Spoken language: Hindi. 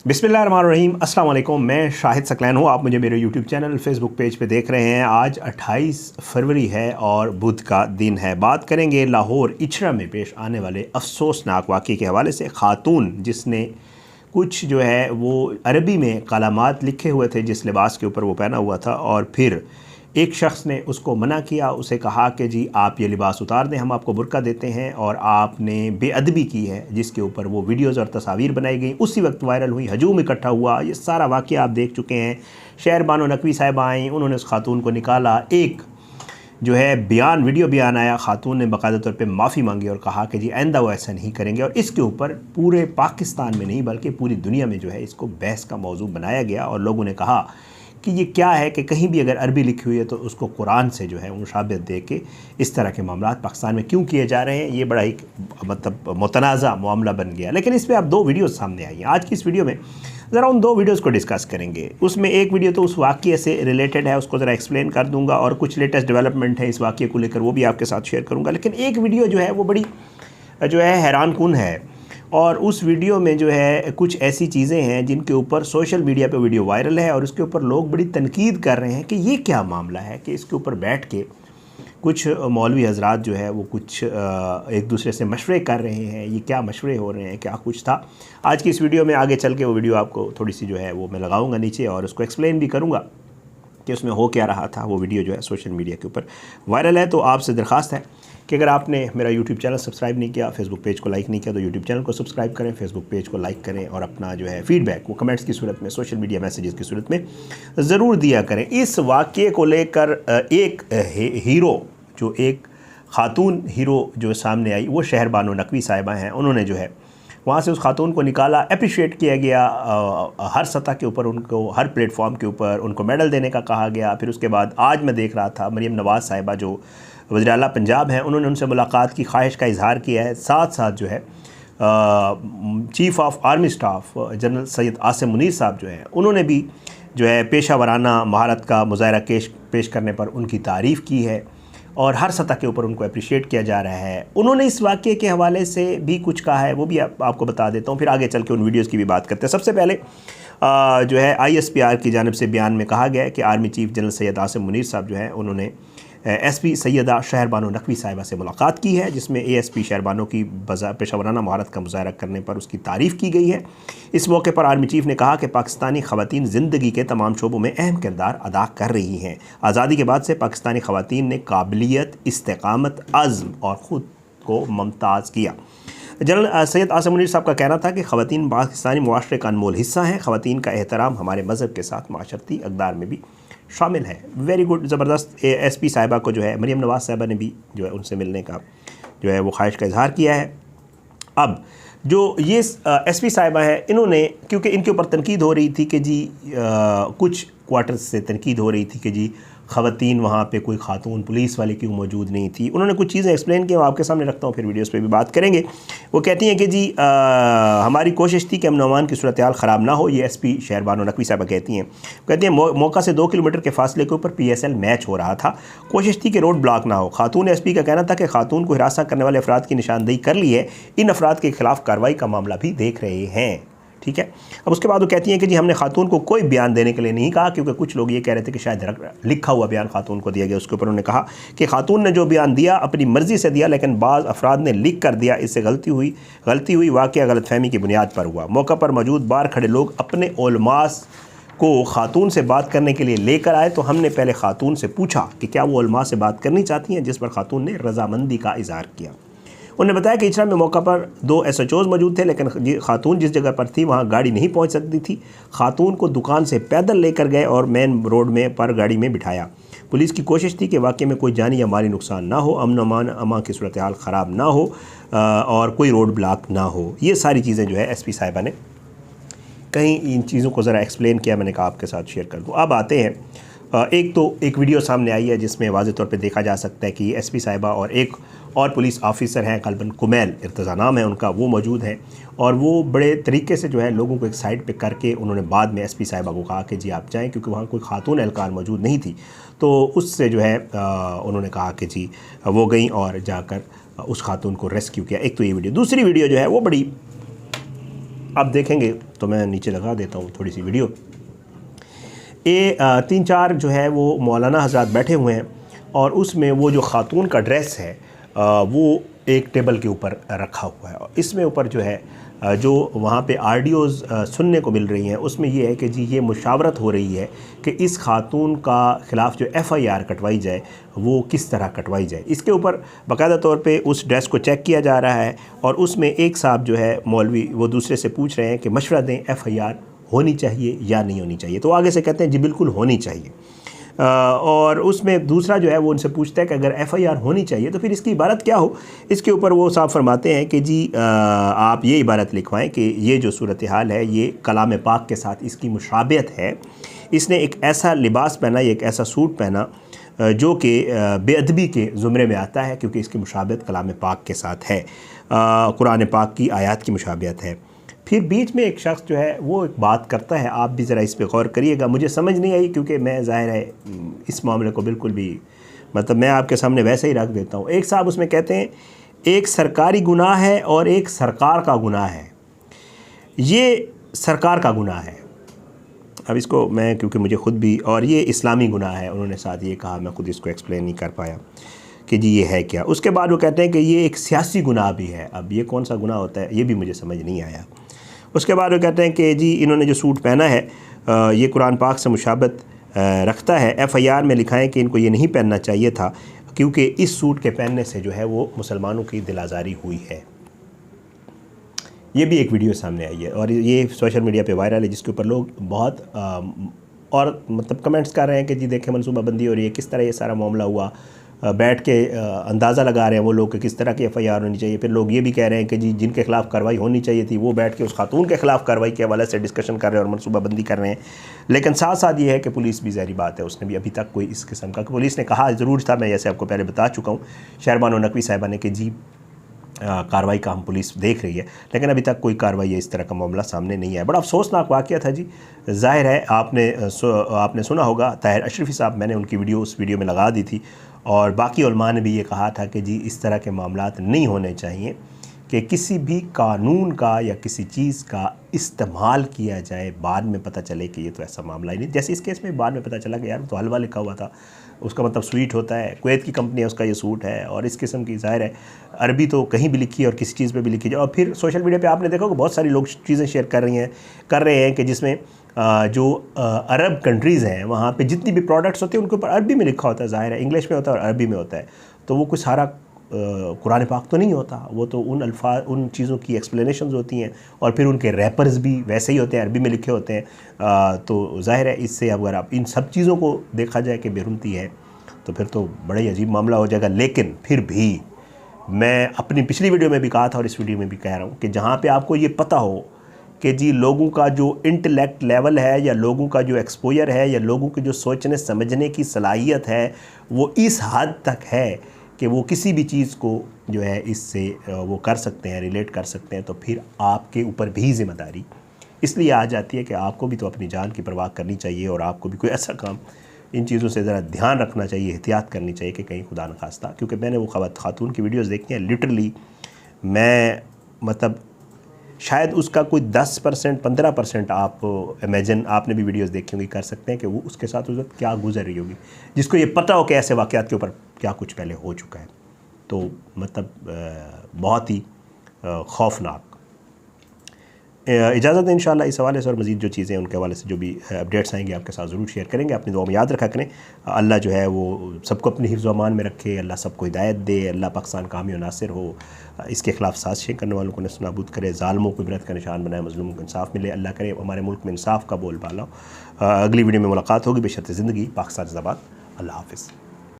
बिस्मिल्लाहिर्रहमानिर्रहीम, अस्सलाम वालेकुम। मैं शाहिद सकलैन हूँ। आप मुझे मेरे यूट्यूब चैनल फेसबुक पेज पे देख रहे हैं। आज 28 फरवरी है और बुध का दिन है। बात करेंगे लाहौर इचरा में पेश आने वाले अफसोसनाक वाक़े के हवाले से। ख़ातून जिसने कुछ जो है वो अरबी में कलामात लिखे हुए थे जिस लिबास के ऊपर वो पहना हुआ था, और फिर एक शख्स ने उसको मना किया, उसे कहा कि जी आप ये लिबास उतार दें, हम आपको बुर्का देते हैं, और आपने बेअदबी की है, जिसके ऊपर वो वीडियोज़ और तस्वीर बनाई गई, उसी वक्त वायरल हुई, हजूम इकट्ठा हुआ। ये सारा वाक़या आप देख चुके हैं। शहर बानो नकवी साहिबा आई, उन्होंने उस खातून को निकाला, एक जो है बयान, वीडियो बयान आया, खातून ने बाकायदा तौर पे माफ़ी मांगी और कहा कि जी आइंदा वो ऐसा नहीं करेंगे, और इसके ऊपर पूरे पाकिस्तान में नहीं बल्कि पूरी दुनिया में जो है इसको बहस का मौजू बनाया गया। और लोगों ने कहा कि ये क्या है कि कहीं भी अगर अरबी लिखी हुई है तो उसको कुरान से जो है मुशाबिहत दे के इस तरह के मामला पाकिस्तान में क्यों किए जा रहे हैं। ये बड़ा एक मतलब मुतनाज़ा मामला बन गया। लेकिन इस पर अब दो वीडियोज़ सामने आई हैं। आज की इस वीडियो में ज़रा उन दो वीडियोज़ को डिस्कस करेंगे। उसमें एक वीडियो तो उस वाक़ये से रिलेटेड है, उसको ज़रा एक्सप्लेन कर दूँगा, और कुछ लेटेस्ट डेवलपमेंट है इस वाक़ये को लेकर वो भी आपके साथ शेयर करूँगा। लेकिन एक वीडियो जो है वो बड़ी जो है हैरान कुन है, और उस वीडियो में जो है कुछ ऐसी चीज़ें हैं जिनके ऊपर सोशल मीडिया पे वीडियो वायरल है, और उसके ऊपर लोग बड़ी तनकीद कर रहे हैं कि ये क्या मामला है कि इसके ऊपर बैठ के कुछ मौलवी हजरात जो है वो कुछ एक दूसरे से मशवरे कर रहे हैं। ये क्या मशवरे हो रहे हैं, क्या कुछ था। आज की इस वीडियो में आगे चल के वो वीडियो आपको थोड़ी सी जो है वो मैं लगाऊंगा नीचे, और उसको एक्सप्लेन भी करूँगा कि उसमें हो क्या रहा था। वो वीडियो जो है सोशल मीडिया के ऊपर वायरल है। तो आपसे दरख्वास्त है कि अगर आपने मेरा यूट्यूब चैनल सब्सक्राइब नहीं किया, फेसबुक पेज को लाइक नहीं किया, तो यूट्यूब चैनल को सब्सक्राइब करें, फेसबुक पेज को लाइक करें, और अपना जो है फीडबैक वो कमेंट्स की सूरत में, सोशल मीडिया मैसेजेस की सूरत में ज़रूर दिया करें। इस वाक़ये को लेकर एक हीरो, जो एक ख़ातून हीरो जो सामने आई, वो शहर बानो नकवी साहिबा हैं। उन्होंने जो है वहाँ से उस खातून को निकाला, अप्रिशिएट किया गया, हर सतह के ऊपर उनको, हर प्लेटफॉर्म के ऊपर उनको मेडल देने का कहा गया। फिर उसके बाद आज मैं देख रहा था मरीम नवाज़ साहिबा जो वज़ीर आला पंजाब हैं, उन्होंने उनसे मुलाकात की ख्वाहिश का इजहार किया है। साथ साथ जो है chief of army staff general Syed Asim Munir साहब जो हैं, उन्होंने भी जो है पेशा वराना महारत का मुज़ाहरा पेश करने पर उनकी तारीफ़ की है, और हर सतह के ऊपर उनको अप्रिशिएट किया जा रहा है। उन्होंने इस वाक़ये के हवाले से भी कुछ कहा है, वो भी आपको बता देता हूँ, फिर आगे चल के उन वीडियोज़ की भी बात करते हैं। सबसे पहले जो है ISPR की जानिब से बयान में कहा गया है कि army chief general Syed Asim Munir साहब जो हैं, उन्होंने SP सैयदा शहर बानो नकवी साहिबा से मुलाकात की है, जिसमें ASP शहर बानो की पेशा वराना महारत का मुज़ाहरा करने पर उसकी तारीफ़ की गई है। इस मौके पर आर्मी चीफ़ ने कहा कि पाकिस्तानी ख़वातीन ज़िंदगी के तमाम शोबों में अहम किरदार अदा कर रही हैं। आज़ादी के बाद से पाकिस्तानी ख़वातीन ने काबिलियत, इस्तेक़ामत, अज़्म और ख़ुद को मुमताज़ किया। जनरल सैयद आसिम मुनीर साहब का कहना था कि ख़वातीन पाकिस्तानी मुआशरे का अनमोल हिस्सा हैं। ख़वातीन का एहतराम हमारे मज़हब के साथ माशरती अक़दार में भी शामिल है। वेरी गुड, ज़बरदस्त। SP साहिबा को जो है मरीम नवाज़ साहिबा ने भी जो है उनसे मिलने का जो है वो ख्वाहिश का इजहार किया है। अब जो ये SP साहिबा है, इन्होंने, क्योंकि इनके ऊपर तनकीद हो रही थी कि जी कुछ क्वार्टर्स से तनकीद हो रही थी कि जी ख़वातीन वहाँ पे कोई खातून पुलिस वाले क्यों मौजूद नहीं थी। उन्होंने कुछ चीज़ें एक्सप्लेन की, वो आपके सामने रखता हूँ, फिर वीडियोस पे भी बात करेंगे। वो कहती हैं कि जी हमारी कोशिश थी कि अमन अमान की सूरत हाल ख़राब ना हो। ये SP शहर बानो नकवी साहिबा कहती हैं मौका से 2 किलोमीटर के फासले के ऊपर PSL मैच हो रहा था। कोशिश थी कि रोड ब्लॉक ना हो। खातून SP का कहना था कि खातून को हिरासत करने वाले अफराद की निशानदेही कर ली है, इन अफराद के खिलाफ कार्रवाई का मामला भी देख रहे हैं। ठीक है। अब उसके बाद वो कहती हैं कि जी हमने खातून को कोई बयान देने के लिए नहीं कहा, क्योंकि कुछ लोग ये कह रहे थे कि शायद लिखा हुआ बयान खातून को दिया गया। उसके ऊपर उन्होंने कहा कि खातून ने जो बयान दिया अपनी मर्ज़ी से दिया, लेकिन बाज़ अफराद ने लिख कर दिया, इससे गलती हुई, वाक़या गलतफहमी की बुनियाद पर हुआ। मौका पर मौजूद बाहर खड़े लोग अपने उलमास को खातून से बात करने के लिए लेकर आए, तो हमने पहले खातून से पूछा कि क्या वो उलमा से बात करनी चाहती हैं, जिस पर खातून ने रजामंदी का इजहार किया। उन्होंने बताया कि इचरा में मौका पर 2 SHOs मौजूद थे, लेकिन खातून जिस जगह पर थी वहाँ गाड़ी नहीं पहुँच सकती थी। खातून को दुकान से पैदल लेकर गए और मेन रोड में पर गाड़ी में बिठाया। पुलिस की कोशिश थी कि वाक़ये में कोई जानी या माली नुकसान ना हो, अमन अमान की सूरत हाल ख़राब ना हो, और कोई रोड ब्लॉक ना हो। ये सारी चीज़ें जो है SP साहिबा ने कहीं इन चीज़ों को ज़रा एक्सप्लेन किया, मैंने कहा आपके साथ शेयर कर दूँ। अब आते हैं, एक वीडियो सामने आई है जिसमें वाज़ेह तौर पे देखा जा सकता है कि SP साहिबा और एक और पुलिस ऑफिसर हैं, कल्बन कुमैल इर्तज़ा नाम है उनका, वो मौजूद हैं, और वो बड़े तरीके से जो है लोगों को एक साइड पे करके उन्होंने बाद में SP साहिबा को कहा कि जी आप जाएँ, क्योंकि वहाँ कोई खातून एहलकार मौजूद नहीं थी। तो उससे जो है उन्होंने कहा कि जी वो गई और जाकर उस खातून को रेस्क्यू किया। एक तो ये वीडियो। दूसरी वीडियो जो है वो बड़ी आप देखेंगे तो मैं नीचे लगा देता हूँ थोड़ी सी वीडियो। ये 3-4 जो है वो मौलाना हज़रात बैठे हुए हैं और उसमें वो जो ख़ातून का ड्रेस है वो एक टेबल के ऊपर रखा हुआ है। और इसमें ऊपर जो है जो वहाँ पे ऑडियोज़ सुनने को मिल रही हैं उसमें ये है कि जी ये मुशावरत हो रही है कि इस खातून का ख़िलाफ़ जो FIR कटवाई जाए वो किस तरह कटवाई जाए। इसके ऊपर बाकायदा तौर पे उस ड्रेस को चेक किया जा रहा है और उसमें एक साहब जो है मौलवी वो दूसरे से पूछ रहे हैं कि मशवरा दें FIR होनी चाहिए या नहीं होनी चाहिए। तो आगे से कहते हैं जी बिल्कुल होनी चाहिए। और उसमें दूसरा जो है वो उनसे पूछता है कि अगर FIR होनी चाहिए तो फिर इसकी इबारत क्या हो। इसके ऊपर वो साफ फरमाते हैं कि जी आप ये इबारत लिखवाएं कि ये जो सूरत हाल है ये कलाम पाक के साथ इसकी मुशाबियत है। इसने एक ऐसा लिबास पहना, एक ऐसा सूट पहना जो कि बेअदबी के ज़ुमरे में आता है क्योंकि इसकी मुशाबियत कलाम पाक के साथ है, कुरान पाक की आयत की मुशाबियत है। फिर बीच में एक शख्स जो है वो एक बात करता है, आप भी ज़रा इस पे गौर करिएगा। मुझे समझ नहीं आई क्योंकि मैं ज़ाहिर है इस मामले को बिल्कुल भी मतलब मैं आपके सामने वैसे ही रख देता हूँ। एक साहब उसमें कहते हैं एक सरकारी गुनाह है और एक सरकार का गुनाह है। ये सरकार का गुनाह है। अब इसको मैं क्योंकि मुझे ख़ुद भी, और ये इस्लामी गुनाह है, उन्होंने साथ ये कहा, मैं ख़ुद इसको एक्सप्लेन नहीं कर पाया कि जी ये है क्या। उसके बाद वो कहते हैं कि ये एक सियासी गुनाह भी है। अब ये कौन सा गुनाह होता है ये भी मुझे समझ नहीं आया। उसके बाद वो कहते हैं कि जी इन्होंने जो सूट पहना है ये कुरान पाक से मुशाबत रखता है। FIR में लिखा है कि इनको ये नहीं पहनना चाहिए था क्योंकि इस सूट के पहनने से जो है वो मुसलमानों की दिल आज़ारी हुई है। ये भी एक वीडियो सामने आई है और ये सोशल मीडिया पे वायरल है जिसके ऊपर लोग बहुत और मतलब कमेंट्स कर रहे हैं कि जी देखें मनसूबाबंदी हो रही है, किस तरह ये सारा मामला हुआ। बैठ के अंदाज़ा लगा रहे हैं वो लोग कि किस तरह की FIR होनी चाहिए। फिर लोग ये भी कह रहे हैं कि जी जिनके खिलाफ़ कार्रवाई होनी चाहिए थी वो बैठ के उस खातून के ख़िलाफ़ कार्रवाई के हवाले से डिस्कशन कर रहे हैं और मनसूबाबंदी कर रहे हैं। लेकिन साथ साथ ये है कि पुलिस भी ज़ाहिर बात है उसने भी अभी तक कोई इस किस्म का, पुलिस ने कहा ज़रूर था, मैं जैसे आपको पहले बता चुका हूँ शहरबानो नकवी साहिबा ने कि जी कार्रवाई का हम पुलिस देख रही है, लेकिन अभी तक कोई कार्रवाई इस तरह का मामला सामने नहीं आया। बड़ा अफसोसनाक वाक़या था जी। ज़ाहिर है आपने सुना होगा ताहिर अशरफी साहब, मैंने उनकी वीडियो उस वीडियो में लगा दी थी और बाकी उलमा ने भी ये कहा था कि जी इस तरह के मामलात नहीं होने चाहिए कि किसी भी कानून का या किसी चीज़ का इस्तेमाल किया जाए, बाद में पता चले कि ये तो ऐसा मामला ही नहीं। जैसे इस केस में बाद में पता चला कि यार तो हलवा लिखा हुआ था, उसका मतलब स्वीट होता है, कुवैत की कंपनी है उसका ये सूट है। और इस किस्म की ज़ाहिर है अरबी तो कहीं भी लिखी है और किसी चीज़ पे भी लिखी जाए। और फिर सोशल मीडिया पे आपने देखा कि बहुत सारी लोग चीज़ें शेयर कर रहे हैं कि जिसमें जो अरब कंट्रीज़ हैं वहाँ पे जितनी भी प्रोडक्ट्स होते हैं उनके ऊपर अरबी में लिखा होता है। ज़ाहिर है इंग्लिश में होता है और अरबी में होता है, तो वो कुछ सारा कुरान पाक तो नहीं होता, वो तो उन चीज़ों की एक्सप्लेनेशंस होती हैं और फिर उनके रैपर्स भी वैसे ही होते हैं, अरबी में लिखे होते हैं। तो ज़ाहिर है इससे अगर आप इन सब चीज़ों को देखा जाए कि बेरुमती है तो फिर तो बड़ा ही अजीब मामला हो जाएगा। लेकिन फिर भी मैं अपनी पिछली वीडियो में भी कहा था और इस वीडियो में भी कह रहा हूँ कि जहाँ पे आपको ये पता हो कि जी लोगों का जो इंटेलेक्ट लेवल है या लोगों का जो एक्सपोजर है या लोगों की जो सोचने समझने की सलाहियत है वो इस हद तक है कि वो किसी भी चीज़ को जो है इससे वो कर सकते हैं, रिलेट कर सकते हैं, तो फिर आपके ऊपर भी ज़िम्मेदारी इसलिए आ जाती है कि आपको भी तो अपनी जान की परवाह करनी चाहिए और आपको भी कोई ऐसा काम इन चीज़ों से ज़रा ध्यान रखना चाहिए, एहतियात करनी चाहिए कि कहीं खुदा न खास्ता। क्योंकि मैंने वो खातून की वीडियोज़ देखी हैं, लिटरली मैं मतलब शायद उसका कोई 10% 15% आप इमेजिन, आपने भी वीडियोस देखी होंगी, कर सकते हैं कि वो उसके साथ उस वक्त क्या गुजर रही होगी, जिसको ये पता हो कि ऐसे वाक़यात के ऊपर क्या कुछ पहले हो चुका है। तो मतलब बहुत ही खौफनाक। इजाज़त है इंशाअल्लाह इस हवाले से और मज़ीद जो चीज़ें उनके हवाले से जो भी अपडेट्स आएंगे आपके साथ ज़रूर शेयर करेंगे। अपनी दुआ में याद रखा करें, अल्लाह जो है वो सबको अपनी हिफ्ज़ व अमान में रखे, अल्लाह सबको हिदायत दे, अल्लाह पाकिस्तान कामी और नासिर हो, इसके ख़िलाफ़ साजिशें करने वालों को नस्तानाबूद करे, ज़ालिमों को इबरत का निशान बनाए, मज़लूमों को इंसाफ मिले। अल्लाह करे हमारे मुल्क में इंसाफ का बोलबाला हो। अगली वीडियो में मुलाकात होगी। बेशर्त ज़िंदगी। पाकिस्तान ज़िंदाबाद। अल्लाह हाफ़िज़।